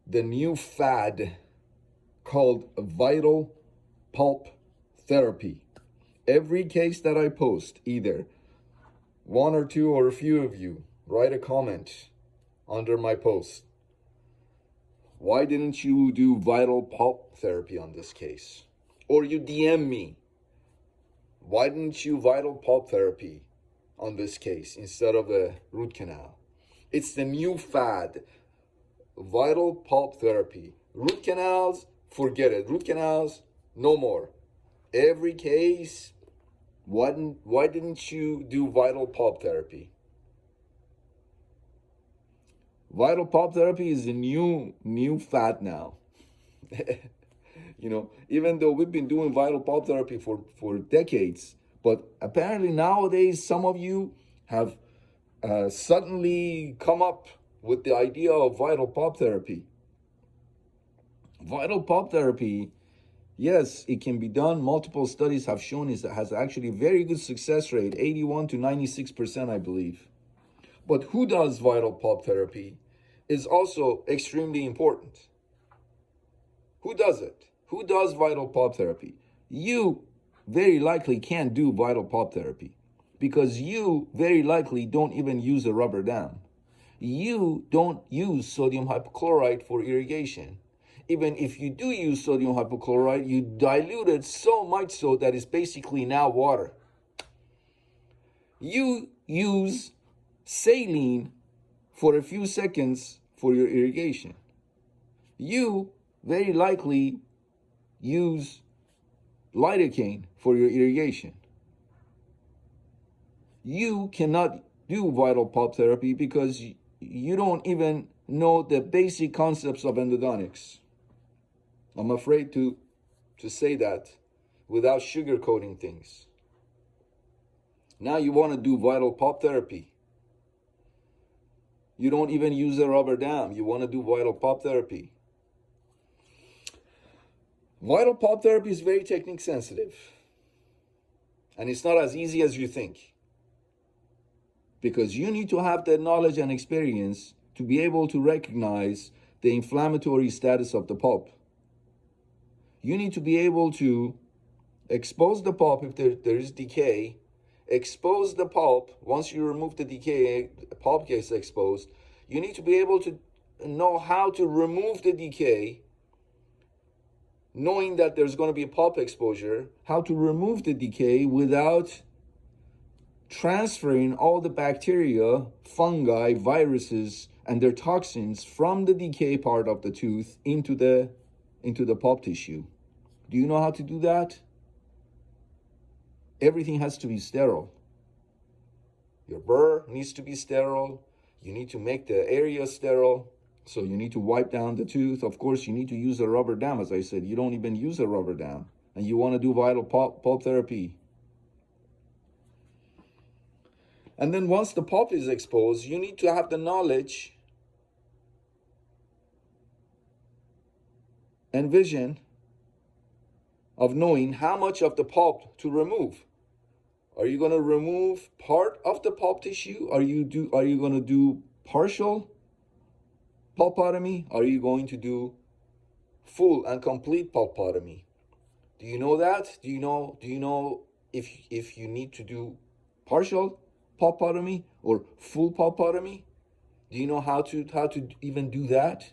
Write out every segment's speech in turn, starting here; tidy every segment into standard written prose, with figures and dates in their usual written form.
the new fad called vital pulp therapy. Every case that I post, either one or two or a few of you write a comment under my post. Why didn't you do vital pulp therapy on this case? Or you DM me. Why didn't you vital pulp therapy on this case instead of a root canal? It's the new fad. Vital pulp therapy. Root canals, forget it. Root canals, no more. Every case, why didn't you do vital pulp therapy? Vital pulp therapy is a new fad now. Even though we've been doing vital pulp therapy for decades, but apparently nowadays some of you have suddenly come up with the idea of vital pulp therapy. Vital pulp therapy, yes, it can be done. Multiple studies have shown it has actually very good success rate, 81 to 96%, I believe. But who does vital pulp therapy is also extremely important. Who does it? Who does vital pulp therapy? You very likely can't do vital pulp therapy because you very likely don't even use a rubber dam. You don't use sodium hypochlorite for irrigation. Even if you do use sodium hypochlorite, you dilute it so much so that it's basically now water. You use saline for a few seconds for your irrigation. You very likely use lidocaine for your irrigation. You cannot do vital pulp therapy because you don't even know the basic concepts of endodontics. I'm afraid to say that without sugarcoating things. Now you want to do vital pulp therapy. You don't even use a rubber dam. You want to do vital pulp therapy. Vital pulp therapy is very technique sensitive. And it's not as easy as you think. Because you need to have the knowledge and experience to be able to recognize the inflammatory status of the pulp. You need to be able to expose the pulp if there is decay. Expose the pulp. Once you remove the decay, the pulp gets exposed. You need to be able to know how to remove the decay, knowing that there's going to be a pulp exposure, how to remove the decay without transferring all the bacteria, fungi, viruses, and their toxins from the decay part of the tooth into the pulp tissue. Do you know how to do that? Everything has to be sterile. Your burr needs to be sterile. You need to make the area sterile. So you need to wipe down the tooth. Of course, you need to use a rubber dam. As I said, you don't even use a rubber dam. And you want to do vital pulp therapy. And then once the pulp is exposed, you need to have the knowledge and vision of knowing how much of the pulp to remove. Are you going to remove part of the pulp tissue? Are you going to do partial pulpotomy? Are you going to do full and complete pulpotomy? Do you know that? Do you know if you need to do partial pulpotomy or full pulpotomy? Do you know how to even do that?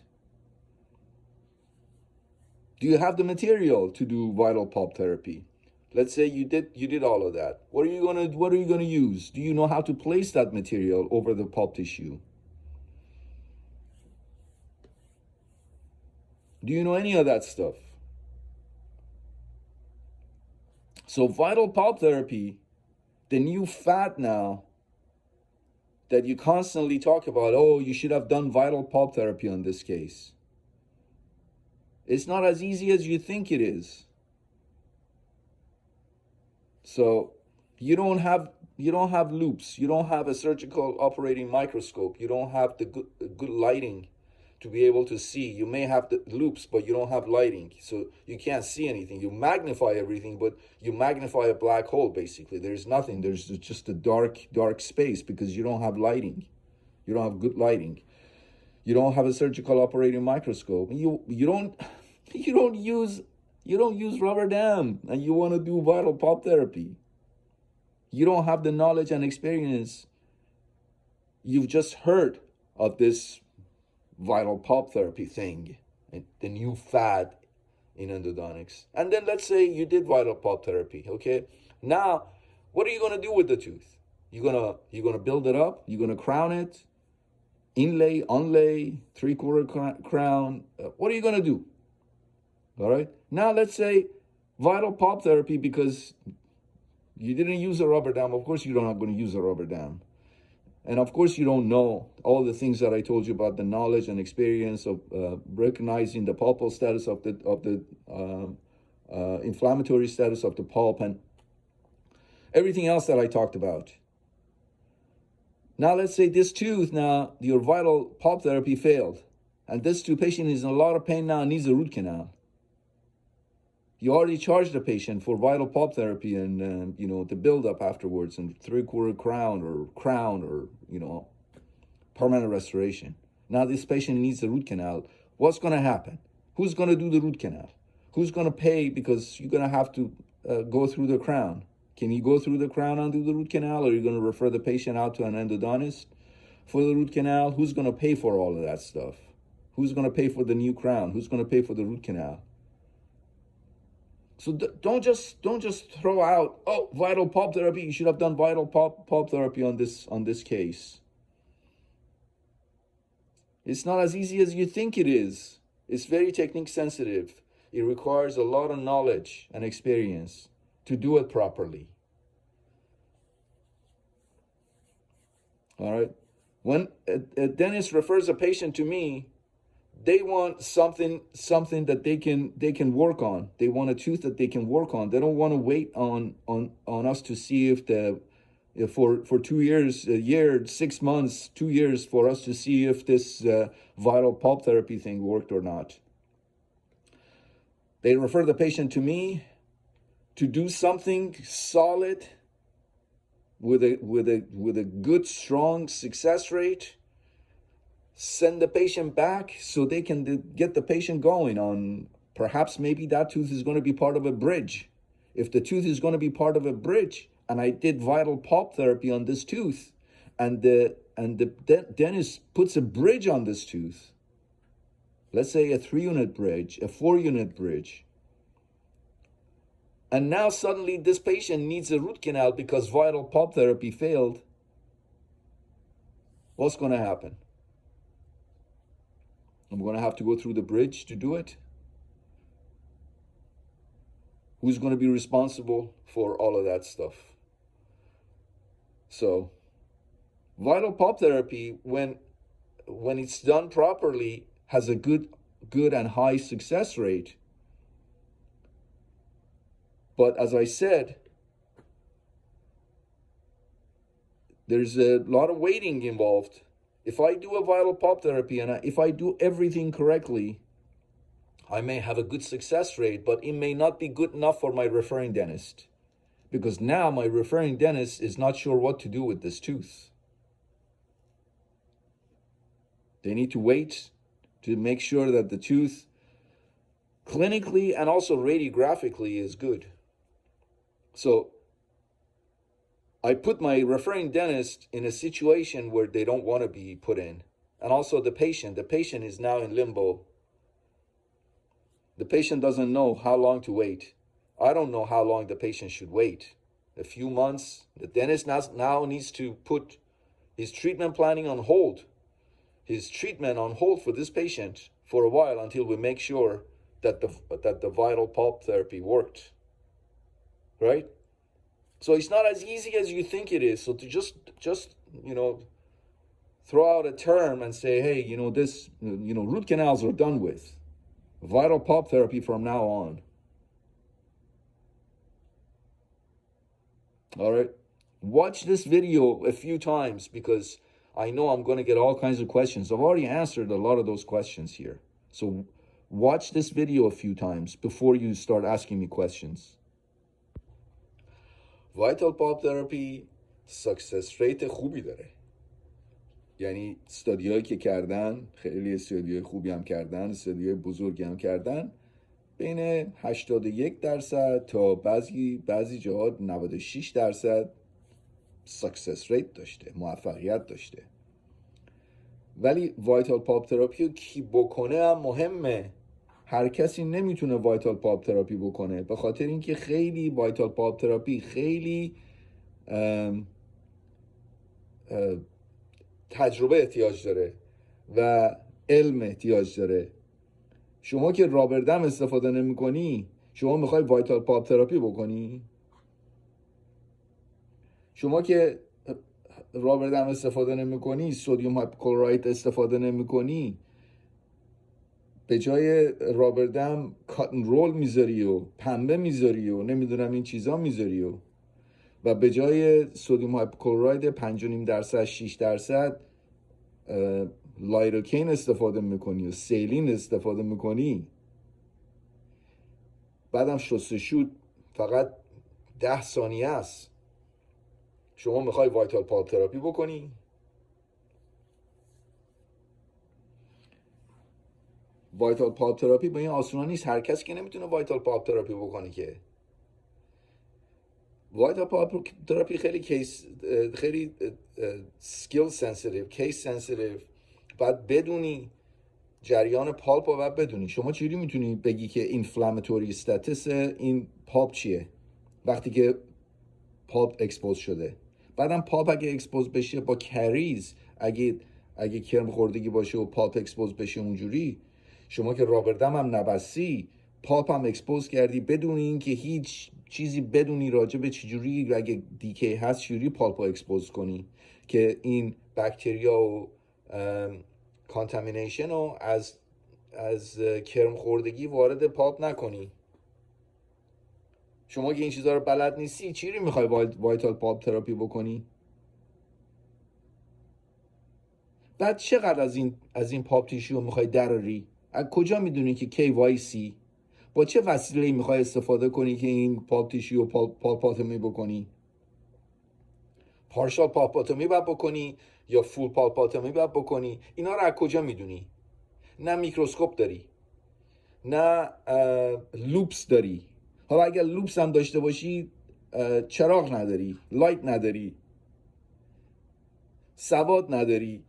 Do you have the material to do vital pulp therapy? Let's say you did all of that. What are you gonna use? Do you know how to place that material over the pulp tissue? Do you know any of that stuff? So vital pulp therapy, the new fad now that you constantly talk about, oh, you should have done vital pulp therapy on this case. It's not as easy as you think it is. So you don't have loops. You don't have a surgical operating microscope. You don't have the good lighting to be able to see. You may have the loops, but you don't have lighting, so you can't see anything. You magnify everything, but you magnify a black hole basically. There's nothing. There's just a dark space because you don't have lighting. You don't have good lighting. You don't have a surgical operating microscope. You don't you don't use rubber dam, and you want to do vital pulp therapy. You don't have the knowledge and experience. You've just heard of this vital pulp therapy thing, the new fad in endodontics. And then let's say you did vital pulp therapy, okay? Now, what are you gonna do with the tooth? You're gonna build it up. You're gonna crown it, inlay, unlay, 3/4 crown. What are you gonna do? All right. Now let's say vital pulp therapy, because you didn't use a rubber dam. Of course, you're not going to use a rubber dam. And of course, you don't know all the things that I told you about the knowledge and experience of recognizing the pulpal status of the inflammatory status of the pulp and everything else that I talked about. Now, let's say this tooth, now your vital pulp therapy failed, and this patient is in a lot of pain now and needs a root canal. You already charged the patient for vital pulp therapy and the buildup afterwards, and 3/4 crown or permanent restoration. Now this patient needs a root canal. What's going to happen? Who's going to do the root canal? Who's going to pay, because you're going to have to go through the crown? Can you go through the crown and do the root canal, or are you going to refer the patient out to an endodontist for the root canal? Who's going to pay for all of that stuff? Who's going to pay for the new crown? Who's going to pay for the root canal? So don't just throw out, oh, vital pulp therapy. You should have done vital pulp therapy on this case. It's not as easy as you think it is. It's very technique sensitive. It requires a lot of knowledge and experience to do it properly. All right. When a dentist refers a patient to me, they want something that they can work on. They want a tooth that they can work on. They don't want to wait on us to see if for 2 years, a year, 6 months, 2 years, for us to see if this vital pulp therapy thing worked or not. They refer the patient to me to do something solid with a good, strong success rate. Send the patient back so they can get the patient going on, perhaps maybe that tooth is going to be part of a bridge. If the tooth is going to be part of a bridge, and I did vital pulp therapy on this tooth, and the dentist puts a bridge on this tooth, let's say a 3-unit bridge, a 4-unit bridge, and now suddenly this patient needs a root canal because vital pulp therapy failed, what's going to happen? I'm going to have to go through the bridge to do it. Who's going to be responsible for all of that stuff? So, vital pulp therapy, when it's done properly, has a good and high success rate. But as I said, there's a lot of waiting involved. If I do a vital pulp therapy and if I do everything correctly, I may have a good success rate, but it may not be good enough for my referring dentist, because now my referring dentist is not sure what to do with this tooth. They need to wait to make sure that the tooth clinically and also radiographically is good. So I put my referring dentist in a situation where they don't want to be put in. And also the patient is now in limbo. The patient doesn't know how long to wait. I don't know how long the patient should wait. A few months. The dentist now needs to put his treatment planning on hold. His treatment on hold for this patient for a while until we make sure that the vital pulp therapy worked. Right? So it's not as easy as you think it is. So to just throw out a term and say, hey, this, root canals are done with. Vital pulp therapy from now on. All right. Watch this video a few times, because I know I'm going to get all kinds of questions. I've already answered a lot of those questions here. So watch this video a few times before you start asking me questions. Vital pulp therapy success rate خوبی داره. یعنی استادیایی که کردن، خیلی استادیای خوبی هم کردن، استادیای بزرگی هم کردن، بین 81% تا بعضی جاها 96% سکسس ریت داشته، موفقیت داشته. ولی وایتال پاپ تراپی رو کی بکنه هم مهمه. هر کسی نمیتونه وایتال پاپ تراپی بکنه، به خاطر اینکه خیلی وایتال پاپ تراپی خیلی تجربه احتیاج داره و علم احتیاج داره. شما که رابردم استفاده نمی کنی، شما میخوای وایتال پاپ تراپی بکنی؟ شما که رابردم استفاده نمی کنی، سدیم هایپوکلوراید استفاده نمی کنی، به جای رابردم کاتن رول میذاری و پنبه میذاری و نمیدونم این چیزا میذاری و به جای سدیم هایپوکلوراید 5.5% 6% لایروکین استفاده میکنی و سیلین استفاده میکنی. بعدم شستشو فقط 10 ثانیه است. شما میخوای وایتال پاپ تراپی بکنی؟ وایتال پاپ تراپی با این آسونا نیست. هر کسی که نمیتونه وایتال پاپ تراپی بکنه که. وایتال پاپ تراپی خیلی سکیل سنسیتیو، کیس سنسیتیو. بعد بدونی جریان پالپ رو باید بدونی. شما چجوری میتونی بگی که اینفلاماتوری استاتس این پالپ چیه وقتی که پالپ اکسپوز شده؟ بعدم پالپ اگه اکسپوز بشه با کریز، اگه کرم خوردگی باشه و پالپ اکسپوز بشه اونجوری، شما که رابردم هم نبستی، پالپ هم اکسپوز کردی بدون اینکه هیچ چیزی بدونی راجع به چجوری اگه دیکی هست چجوری پالپ رو اکسپوز کنی که این باکتریا و کانتامینیشن رو از کرم خوردگی وارد پالپ نکنی. شما که این چیزها رو بلد نیستی، چی رو میخوای وایتال پاپ تراپی بکنی؟ بعد چقدر از این پاپ تیشو میخوای دراری؟ از کجا میدونی که کی وای سی؟ با چه وسیله‌ای میخوای استفاده کنی که این پاپ تیشو پالپاتومی بکنی؟ پارشال پالپاتومی باید بکنی یا فول پالپاتومی باید بکنی؟ اینا رو از کجا میدونی؟ نه میکروسکوپ داری، نه لوپس داری. حالا اگر لوپس هم داشته باشی، چراغ نداری، لایت نداری، سواد نداری،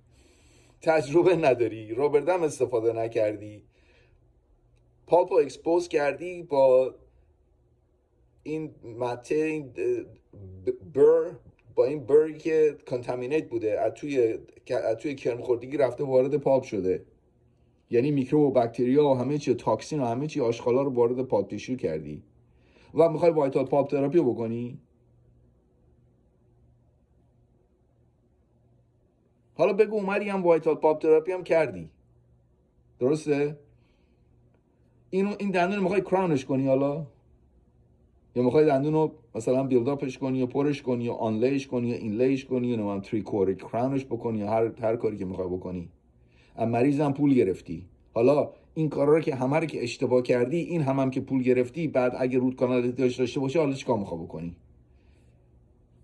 تجربه نداری، رابردم استفاده نکردی، پالپو اکسپوز کردی با این مته، این با این بری که کانتامینیت بوده، از توی کرم خوردگی رفته وارد پالپ شده. یعنی میکروب و باکتریا و همه چی، تاکسین و همه چی، آشغالا رو وارد پالپ تیشو کردی و میخوای وایتال پاپ تراپی بکنی؟ حالا بگو اومدی هم وایتال پاپ تراپی هم کردی، درسته؟ این دندون میخوای کراونش کنی حالا، یا میخوای دندون رو مثلا بیلداپش کنی یا پرش کنی یا آنلیش کنی یا اینلیش کنی یا نمیم 3/4 کراونش بکنی یا هر کاری که میخوای بکنی. از مریضم پول گرفتی. حالا این کارا رو که همه رو که اشتباه کردی، این هم که پول گرفتی، بعد اگه رود کانال داشته باشه، حالا چیکار میخوای بکنی؟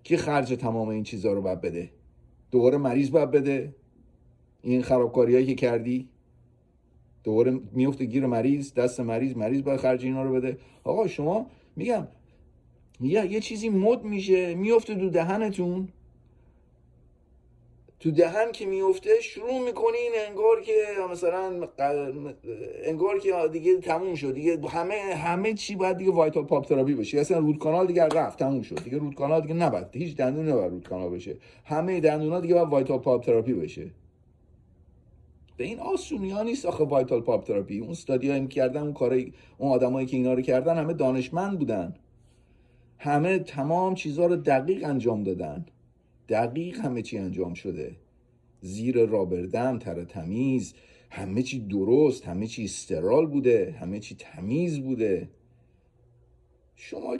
کی خرج تمام این چیزا رو باید بده؟ دوباره مریض باید بده؟ این خرابکاریایی که کردی دوباره میفته گیر مریض، دست مریض باید خرج اینا رو بده. آقا شما میگم یه چیزی مد میشه میفته تو دهنتون، تو دهن که میفته شروع میکنین انگار که مثلا انگار که دیگه تموم شد، دیگه همه چی باید دیگه وایتال پاپ تراپی بشه. اصلا رود کانال دیگه رفت، تموم شد دیگه. رود کانال دیگه نباید، هیچ دندون نباید رود کانال بشه، همه دندونا دیگه باید وایتال پاپ تراپی بشه. به این آسونی ها نیست آخه وایتال پاپ تراپی. اون استادیایی کردن، اون آدمایی که اینا رو کردن همه دانشمند بودن، همه تمام چیزها رو دقیق انجام دادن، دقیق همه چی انجام شده، زیر رابردم، تر تمیز، همه چی درست، همه چی استرال بوده، همه چی تمیز بوده. شما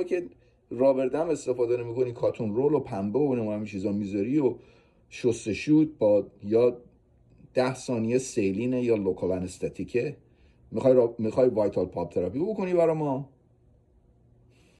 که رابردم استفاده نمی‌کنی، کاتون رول و پنبه و همین چیزا میذاری و شستشوت با یا 10 ثانیه سیلینه یا لوکال انستتیکه، میخوای وایتال پاپ تراپی بکنی برای ما؟